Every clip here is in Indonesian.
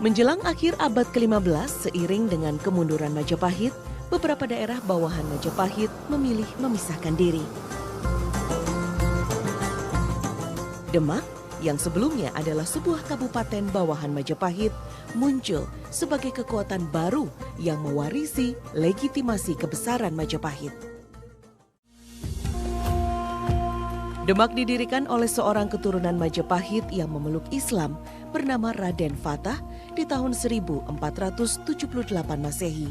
Menjelang akhir abad ke-15, seiring dengan kemunduran Majapahit, beberapa daerah bawahan Majapahit memilih memisahkan diri. Demak, yang sebelumnya adalah sebuah kabupaten bawahan Majapahit, muncul sebagai kekuatan baru yang mewarisi legitimasi kebesaran Majapahit. Demak didirikan oleh seorang keturunan Majapahit yang memeluk Islam bernama Raden Fatah di tahun 1478 Masehi.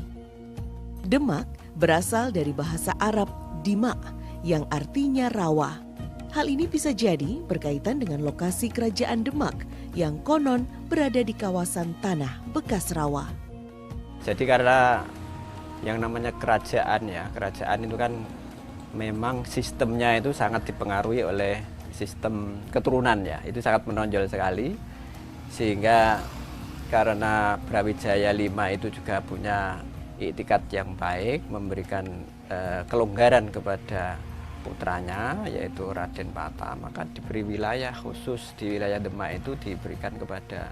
Demak berasal dari bahasa Arab Dima yang artinya rawa. Hal ini bisa jadi berkaitan dengan lokasi kerajaan Demak yang konon berada di kawasan tanah bekas rawa. Jadi karena yang namanya kerajaan itu kan memang sistemnya itu sangat dipengaruhi oleh sistem keturunan ya, itu sangat menonjol sekali. Sehingga karena Brawijaya V itu juga punya iktikat yang baik, memberikan kelonggaran kepada putranya yaitu Raden Patah, maka diberi wilayah khusus di wilayah Demak itu diberikan kepada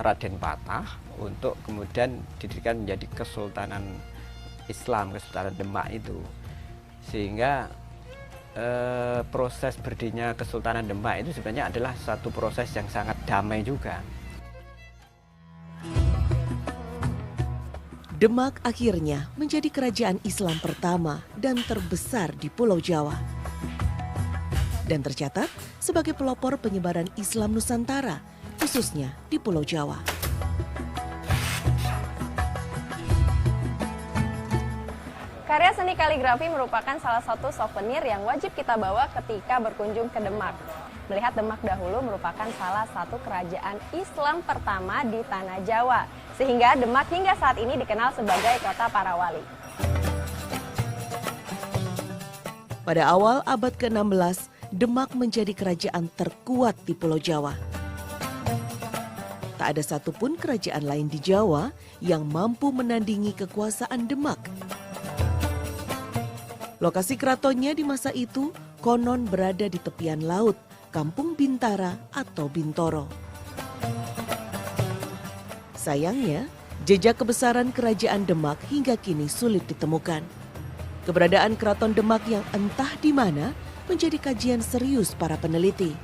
Raden Patah untuk kemudian didirikan menjadi Kesultanan Islam, Kesultanan Demak itu. Sehingga proses berdirinya Kesultanan Demak itu sebenarnya adalah satu proses yang sangat damai juga. Demak akhirnya menjadi kerajaan Islam pertama dan terbesar di Pulau Jawa. Dan tercatat sebagai pelopor penyebaran Islam Nusantara, khususnya di Pulau Jawa. Karya seni kaligrafi merupakan salah satu souvenir yang wajib kita bawa ketika berkunjung ke Demak. Melihat Demak dahulu merupakan salah satu kerajaan Islam pertama di Tanah Jawa, sehingga Demak hingga saat ini dikenal sebagai kota para wali. Pada awal abad ke-16, Demak menjadi kerajaan terkuat di Pulau Jawa. Tak ada satupun kerajaan lain di Jawa yang mampu menandingi kekuasaan Demak. Lokasi keratonnya di masa itu konon berada di tepian laut, Kampung Bintara atau Bintoro. Sayangnya, jejak kebesaran kerajaan Demak hingga kini sulit ditemukan. Keberadaan keraton Demak yang entah di mana menjadi kajian serius para peneliti.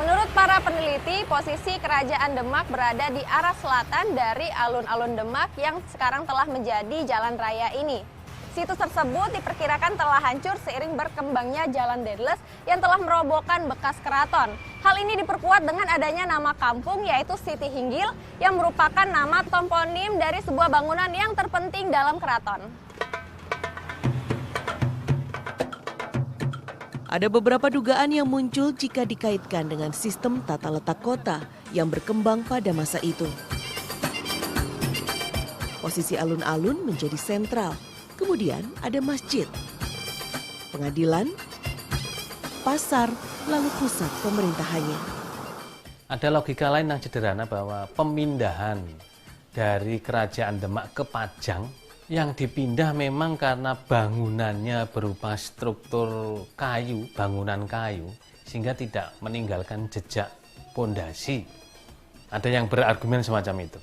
Menurut para peneliti, posisi kerajaan Demak berada di arah selatan dari alun-alun Demak yang sekarang telah menjadi jalan raya ini. Situs tersebut diperkirakan telah hancur seiring berkembangnya jalan Deadless yang telah merobohkan bekas keraton. Hal ini diperkuat dengan adanya nama kampung yaitu Siti Hinggil yang merupakan nama toponim dari sebuah bangunan yang terpenting dalam keraton. Ada beberapa dugaan yang muncul jika dikaitkan dengan sistem tata letak kota yang berkembang pada masa itu. Posisi alun-alun menjadi sentral. Kemudian ada masjid, pengadilan, pasar, lalu pusat pemerintahannya. Ada logika lain yang sederhana bahwa pemindahan dari kerajaan Demak ke Pajang yang dipindah memang karena bangunannya berupa struktur kayu, bangunan kayu, sehingga tidak meninggalkan jejak pondasi. Ada yang berargumen semacam itu.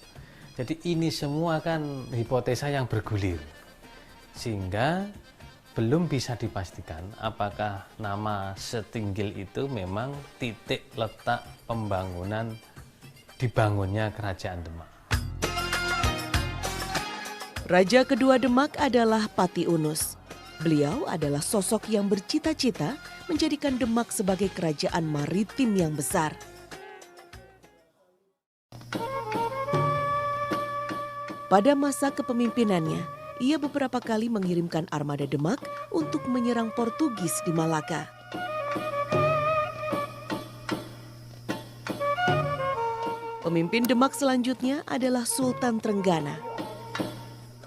Jadi ini semua kan hipotesa yang bergulir. Sehingga belum bisa dipastikan apakah nama Setinggil itu memang titik letak pembangunan dibangunnya kerajaan Demak. Raja kedua Demak adalah Pati Unus. Beliau adalah sosok yang bercita-cita menjadikan Demak sebagai kerajaan maritim yang besar. Pada masa kepemimpinannya, ia beberapa kali mengirimkan armada Demak untuk menyerang Portugis di Malaka. Pemimpin Demak selanjutnya adalah Sultan Trenggana.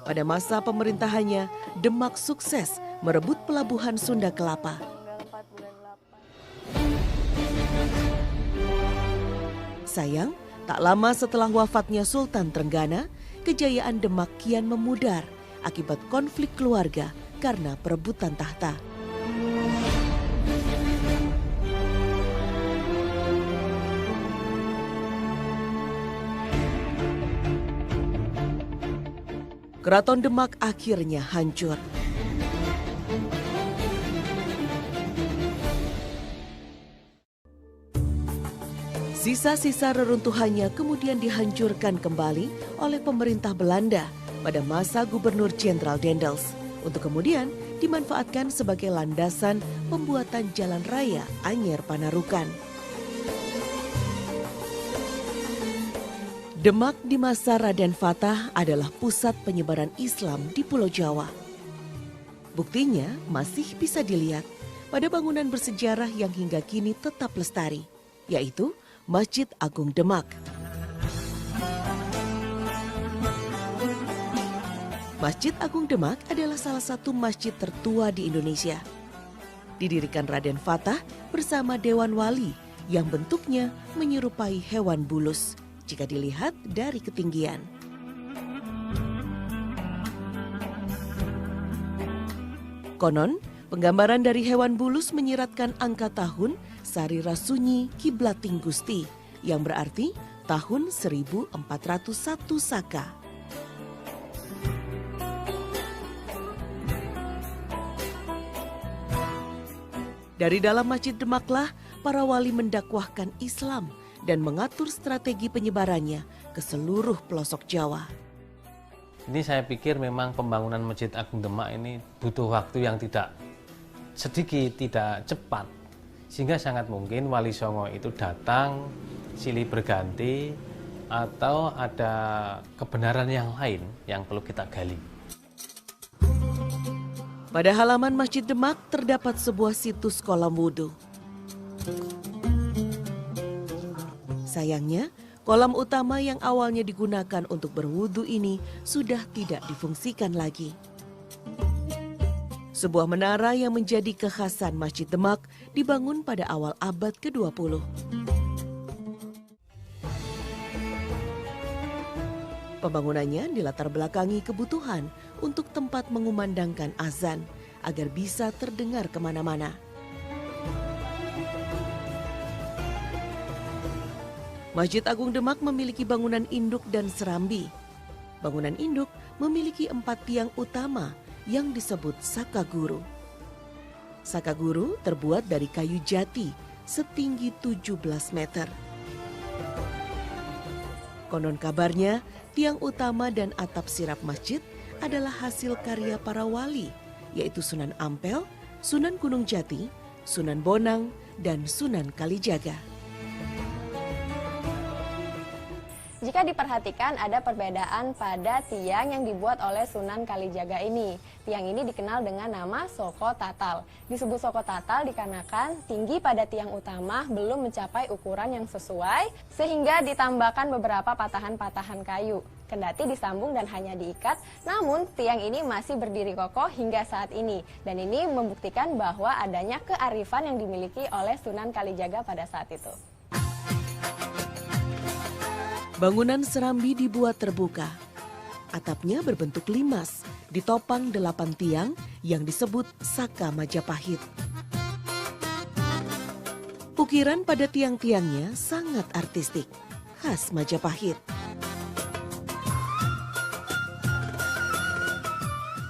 Pada masa pemerintahannya, Demak sukses merebut pelabuhan Sunda Kelapa. Sayang, tak lama setelah wafatnya Sultan Trenggana, kejayaan Demak kian memudar akibat konflik keluarga karena perebutan tahta. Keraton Demak akhirnya hancur. Sisa-sisa reruntuhannya kemudian dihancurkan kembali oleh pemerintah Belanda pada masa Gubernur Jenderal Daendels untuk kemudian dimanfaatkan sebagai landasan pembuatan jalan raya Anyer Panarukan. Demak di masa Raden Fatah adalah pusat penyebaran Islam di Pulau Jawa. Buktinya masih bisa dilihat pada bangunan bersejarah yang hingga kini tetap lestari, yaitu Masjid Agung Demak. Masjid Agung Demak adalah salah satu masjid tertua di Indonesia. Didirikan Raden Fatah bersama Dewan Wali yang bentuknya menyerupai hewan bulus jika dilihat dari ketinggian. Konon, penggambaran dari hewan bulus menyiratkan angka tahun Sari Rasunyi Kiblating Gusti yang berarti tahun 1401 Saka. Dari dalam Masjid Demaklah para wali mendakwahkan Islam dan mengatur strategi penyebarannya ke seluruh pelosok Jawa. Ini saya pikir memang pembangunan Masjid Agung Demak ini butuh waktu yang tidak sedikit, tidak cepat. Sehingga sangat mungkin Wali Songo itu datang, silih berganti, atau ada kebenaran yang lain yang perlu kita gali. Pada halaman Masjid Demak terdapat sebuah situs kolam wudhu. Sayangnya, kolam utama yang awalnya digunakan untuk berwudhu ini sudah tidak difungsikan lagi. Sebuah menara yang menjadi kekhasan Masjid Demak dibangun pada awal abad ke-20. Pembangunannya dilatar belakangi kebutuhan untuk tempat mengumandangkan azan agar bisa terdengar kemana-mana. Masjid Agung Demak memiliki bangunan induk dan serambi. Bangunan induk memiliki 4 tiang utama yang disebut Sakaguru. Sakaguru terbuat dari kayu jati setinggi 17 meter. Konon kabarnya, tiang utama dan atap sirap masjid adalah hasil karya para wali, yaitu Sunan Ampel, Sunan Gunung Jati, Sunan Bonang, dan Sunan Kalijaga. Jika diperhatikan ada perbedaan pada tiang yang dibuat oleh Sunan Kalijaga ini. Tiang ini dikenal dengan nama Soko Tatal. Disebut Soko Tatal dikarenakan tinggi pada tiang utama belum mencapai ukuran yang sesuai sehingga ditambahkan beberapa patahan-patahan kayu. Kendati disambung dan hanya diikat, namun tiang ini masih berdiri kokoh hingga saat ini. Dan ini membuktikan bahwa adanya kearifan yang dimiliki oleh Sunan Kalijaga pada saat itu. Bangunan serambi dibuat terbuka. Atapnya berbentuk limas, ditopang 8 tiang yang disebut Saka Majapahit. Ukiran pada tiang-tiangnya sangat artistik, khas Majapahit.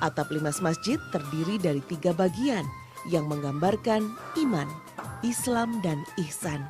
Atap limas masjid terdiri dari 3 bagian yang menggambarkan iman, Islam, dan ihsan.